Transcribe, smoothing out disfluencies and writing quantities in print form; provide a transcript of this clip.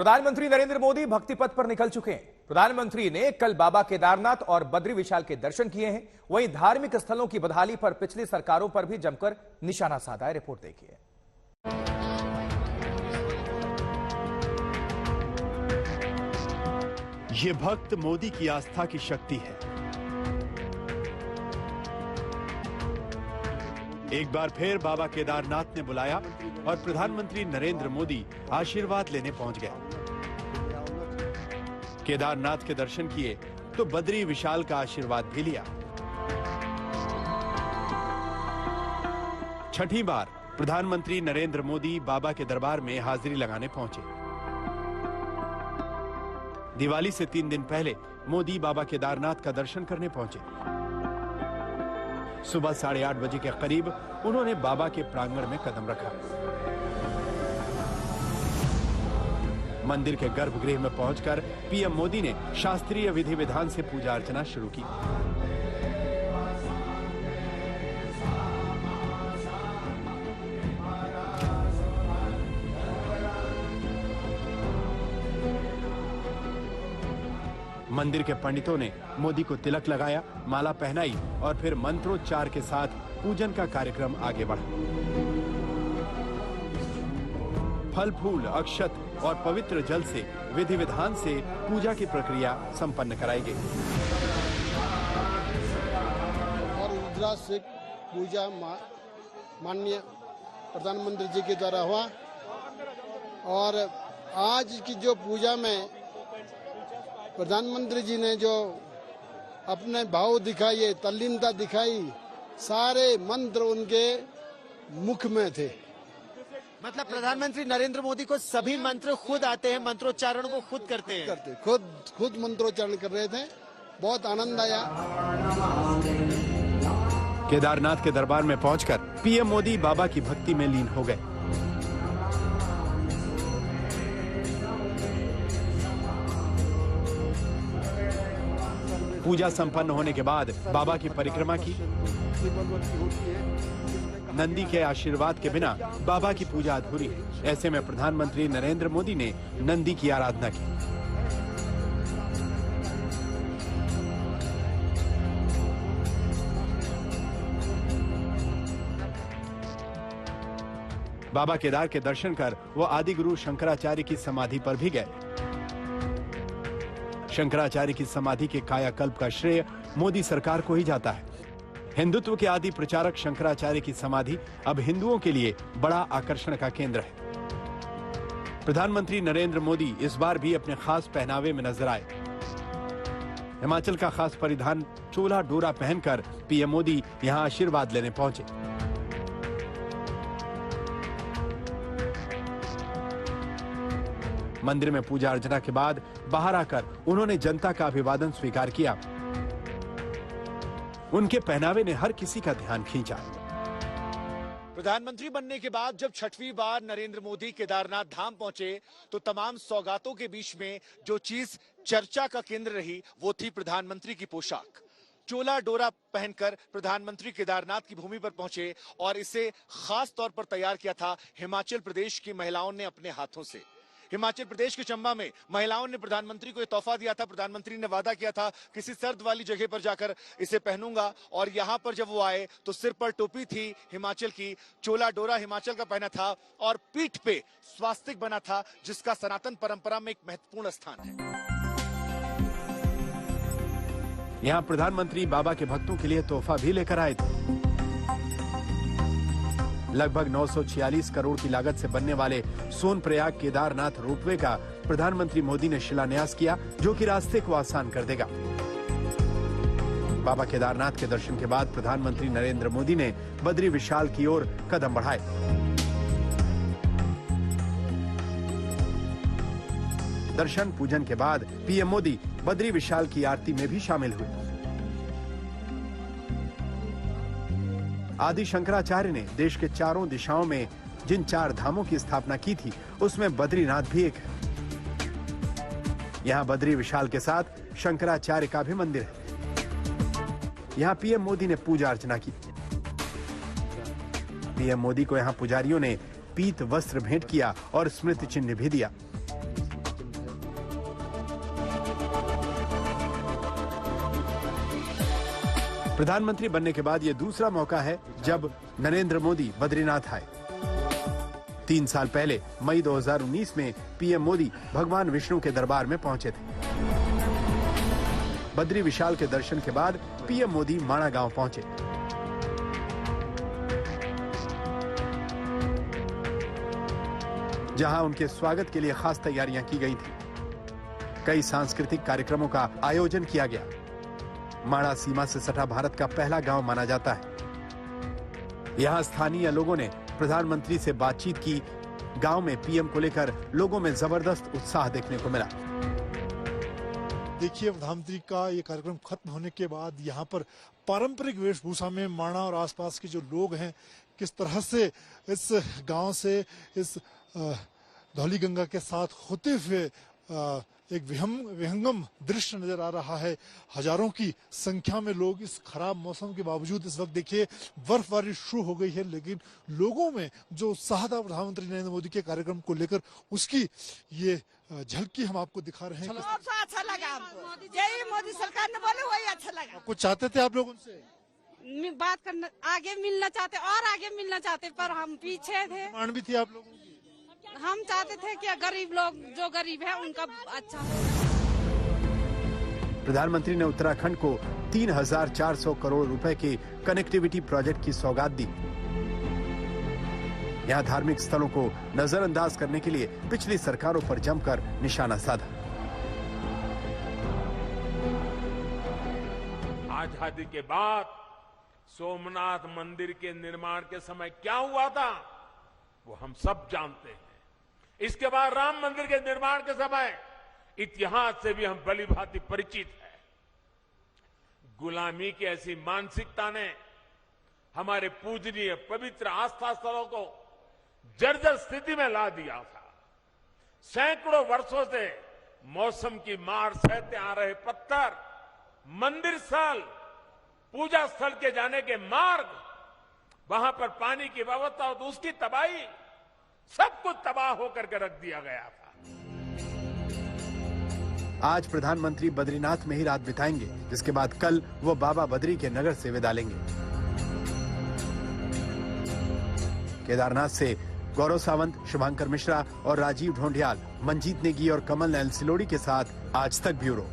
प्रधानमंत्री नरेंद्र मोदी भक्ति पथ पर निकल चुके हैं। प्रधानमंत्री ने कल बाबा केदारनाथ और बद्री विशाल के दर्शन किए हैं। वहीं धार्मिक स्थलों की बदहाली पर पिछली सरकारों पर भी जमकर निशाना साधा है। रिपोर्ट देखिए। ये भक्त मोदी की आस्था की शक्ति है। एक बार फिर बाबा केदारनाथ ने बुलाया और प्रधानमंत्री नरेंद्र मोदी आशीर्वाद लेने पहुंच गए। केदारनाथ के दर्शन किए तो बद्री विशाल का आशीर्वाद भी लिया। छठी बार प्रधानमंत्री नरेंद्र मोदी बाबा के दरबार में हाजिरी लगाने पहुंचे। दिवाली से 3 दिन पहले मोदी बाबा केदारनाथ का दर्शन करने पहुंचे। सुबह 8:30 बजे के करीब उन्होंने बाबा के प्रांगण में कदम रखा। मंदिर के गर्भगृह में पहुंचकर पीएम मोदी ने शास्त्रीय विधि विधान से पूजा अर्चना शुरू की। मंदिर के पंडितों ने मोदी को तिलक लगाया, माला पहनाई और फिर मंत्रोच्चार के साथ पूजन का कार्यक्रम आगे बढ़ा। फल फूल, अक्षत और पवित्र जल से विधि विधान से पूजा की प्रक्रिया संपन्न कराई गई। और रुद्राक्ष से पूजा माननीय प्रधानमंत्री जी के द्वारा हुआ। और आज की जो पूजा में प्रधानमंत्री जी ने जो अपने भाव दिखाए, तल्लीनता दिखाई, सारे मंत्र उनके मुख में थे। मतलब प्रधानमंत्री नरेंद्र मोदी को सभी मंत्र खुद आते हैं, मंत्रोच्चारण को खुद करते हैं। खुद मंत्रोच्चारण कर रहे थे। बहुत आनंद आया। केदारनाथ के दरबार में पहुंचकर पीएम मोदी बाबा की भक्ति में लीन हो गए। पूजा संपन्न होने के बाद बाबा की परिक्रमा की। नंदी के आशीर्वाद के बिना बाबा की पूजा अधूरी है। ऐसे में प्रधानमंत्री नरेंद्र मोदी ने नंदी की आराधना की। बाबा केदार के दर्शन कर वो आदि गुरु शंकराचार्य की समाधि पर भी गए। शंकराचार्य की समाधि के कायाकल्प का श्रेय मोदी सरकार को ही जाता है। हिंदुत्व के आदि प्रचारक शंकराचार्य की समाधि अब हिंदुओं के लिए बड़ा आकर्षण का केंद्र है। प्रधानमंत्री नरेंद्र मोदी इस बार भी अपने खास पहनावे में नजर आए। हिमाचल का खास परिधान चोला डोरा पहनकर पीएम मोदी यहां आशीर्वाद लेने पहुंचे। मंदिर में पूजा अर्चना के बाद बाहर आकर उन्होंने जनता का अभिवादन स्वीकार किया। उनके पहनावे ने हर किसी का ध्यान खींचा। प्रधानमंत्री बनने के बाद जब 6वीं बार नरेंद्र मोदी केदारनाथ धाम पहुंचे तो तमाम सौगातों के बीच में जो चीज चर्चा का केंद्र रही वो थी प्रधानमंत्री की पोशाक। चोला डोरा पहनकर प्रधानमंत्री केदारनाथ की भूमि पर पहुंचे और इसे खास तौर पर तैयार किया था हिमाचल प्रदेश की महिलाओं ने अपने हाथों से। हिमाचल प्रदेश के चंबा में महिलाओं ने प्रधानमंत्री को यह तोहफा दिया था। प्रधानमंत्री ने वादा किया था किसी सर्द वाली जगह पर जाकर इसे पहनूंगा, और यहां पर जब वो आए तो सिर पर टोपी थी हिमाचल की, चोला डोरा हिमाचल का पहना था और पीठ पे स्वास्तिक बना था जिसका सनातन परंपरा में एक महत्वपूर्ण स्थान है। यहां प्रधानमंत्री बाबा के भक्तों के लिए तोहफा भी लेकर आए थे। लगभग 946 करोड़ की लागत से बनने वाले सोनप्रयाग केदारनाथ रोपवे का प्रधानमंत्री मोदी ने शिलान्यास किया, जो कि रास्ते को आसान कर देगा। बाबा केदारनाथ के दर्शन के बाद प्रधानमंत्री नरेंद्र मोदी ने बद्री विशाल की ओर कदम बढ़ाए। दर्शन पूजन के बाद पीएम मोदी बद्री विशाल की आरती में भी शामिल हुए। आदि शंकराचार्य ने देश के चारों दिशाओं में जिन 4 धामों की स्थापना की थी उसमें बद्रीनाथ भी एक है। यहां बद्री विशाल के साथ शंकराचार्य का भी मंदिर है। यहां पीएम मोदी ने पूजा अर्चना की। पीएम मोदी को यहां पुजारियों ने पीत वस्त्र भेंट किया और स्मृति चिन्ह भी दिया। प्रधानमंत्री बनने के बाद ये दूसरा मौका है जब नरेंद्र मोदी बद्रीनाथ आए। 3 साल पहले मई 2019 में पीएम मोदी भगवान विष्णु के दरबार में पहुंचे थे। बद्री विशाल के दर्शन के बाद पीएम मोदी माणा गांव पहुंचे। जहां उनके स्वागत के लिए खास तैयारियां की गई थी। कई सांस्कृतिक कार्यक्रमों का आयोजन किया गया। माणा सीमा से सटा भारत का पहला गांव माना जाता है। यहां स्थानीय लोगों ने प्रधानमंत्री से बातचीत की। गांव में पीएम को लेकर लोगों में जबरदस्त उत्साह देखने को मिला। देखिए, प्रधानमंत्री का ये कार्यक्रम खत्म होने के बाद यहाँ पर पारंपरिक वेशभूषा में माणा और आसपास के जो लोग हैं, किस तरह से इस गांव से इस धौलीगंगा के साथ होते हुए एक विहंगम दृश्य नजर आ रहा है। हजारों की संख्या में लोग इस खराब मौसम के बावजूद, इस वक्त देखिए बर्फबारी शुरू हो गई है, लेकिन लोगों में जो उत्साह था प्रधानमंत्री नरेंद्र मोदी के कार्यक्रम को लेकर, उसकी ये झलकी हम आपको दिखा रहे हैं। अच्छा लगा हमको, जय मोदी सरकार ने बोले वही अच्छा लगा। कुछ चाहते थे आप लोग उनसे बात करना, आगे मिलना चाहते और आगे मिलना चाहते, पर हम पीछे थे। मांग भी थी आप लोगों की। हम चाहते थे कि गरीब लोग, जो गरीब है उनका अच्छा हो। प्रधानमंत्री ने उत्तराखंड को 3,400 करोड़ रुपए के कनेक्टिविटी प्रोजेक्ट की सौगात दी। यहां धार्मिक स्थलों को नजरअंदाज करने के लिए पिछली सरकारों पर जमकर निशाना साधा। आजादी के बाद सोमनाथ मंदिर के निर्माण के समय क्या हुआ था वो हम सब जानते हैं। इसके बाद राम मंदिर के निर्माण के समय इतिहास से भी हम भलीभांति परिचित हैं। गुलामी की ऐसी मानसिकता ने हमारे पूजनीय पवित्र आस्था स्थलों को जर्जर स्थिति में ला दिया था। सैकड़ों वर्षों से मौसम की मार सहते आ रहे पत्थर, मंदिर स्थल, पूजा स्थल के जाने के मार्ग, वहां पर पानी की व्यवस्था और उसकी तबाही, सब कुछ तबाह होकर के रख दिया गया था। आज प्रधानमंत्री बद्रीनाथ में ही रात बिताएंगे, जिसके बाद कल वो बाबा बद्री के नगर से विदा लेंगे। केदारनाथ से गौरव सावंत, शुभांकर मिश्रा और राजीव ढोंडियाल, मंजीत नेगी और कमल नैन सिलोड़ी के साथ आज तक ब्यूरो।